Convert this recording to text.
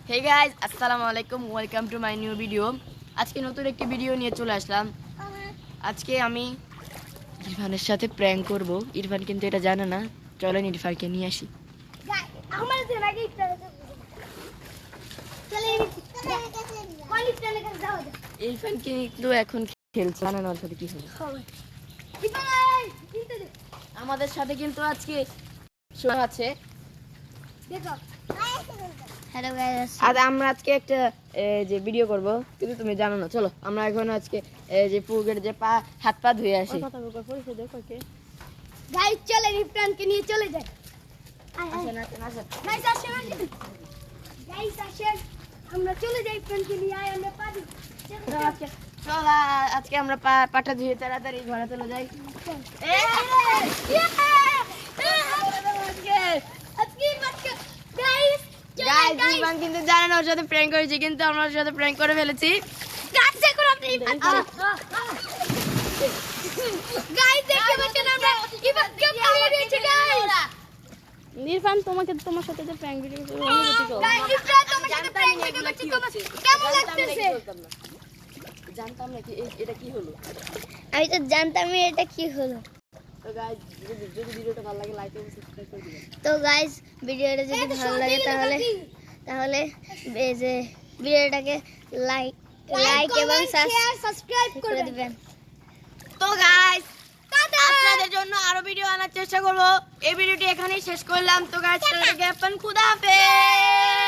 Hey guys, আসসালামু আলাইকুম, welcome to my new video. আজকে নতুন একটি ভিডিও নিয়ে চলে আসলাম। আজকে আমি ইরফানের সাথে প্র্যাঙ্ক করব। ইরফান কিন্তু এটা জানে না। চলেন ইরফানকে নিয়ে আসি। ইরফান কিন্তু এখন খেলছে, জানে না ওর সাথে কি হবে। আমাদের সাথে কিন্তু আজকে শো আছে। হ্যালো গাইস, আর আমরা আজকে একটা যে ভিডিও করব, কিন্তু তুমি জানো না। চলো আমরা এখন আজকে যে পুকুরের যে হাত পা ধুয়ে আসি। গাইস চলে রিপ্রানকে নিয়ে চলে যাই। আসেন আসেন আসেন। গাইস আসেন গাইস আসেন, আমরা চলে যাই রিপ্রানকে নিয়ে। আমরা পারি চল আজকে আমরা পাটা ধুয়ে তাড়াতাড়ি ঘরে চলে যাই। ইরফান কিন্তু জানে না ওর সাথে প্র্যাঙ্ক করেছি, কিন্তু আমরা ওর সাথে প্র্যাঙ্ক করে ফেলেছি। ইরফান তোমার সাথে যে প্র্যাঙ্ক ভিডিও করব অনুমতি দাও। জানতাম না কি এটা কি হলো। আমি তো জানতামই এটা কি হলো। তো গাইস, যদি ভিডিওটা ভালো লাগে লাইক এবং সাবস্ক্রাইব করে দিবেন। তো গাইস ভিডিওটা যদি ভালো লাগে তাহলে এই যে ভিডিওটাকে লাইক এবং সাবস্ক্রাইব করে দিবেন। তো গাইস, আপনাদের জন্য আরো ভিডিও আনার চেষ্টা করব। এই ভিডিওটি এখানেই শেষ করলাম। তো গাইস, খুদা হাফেজ।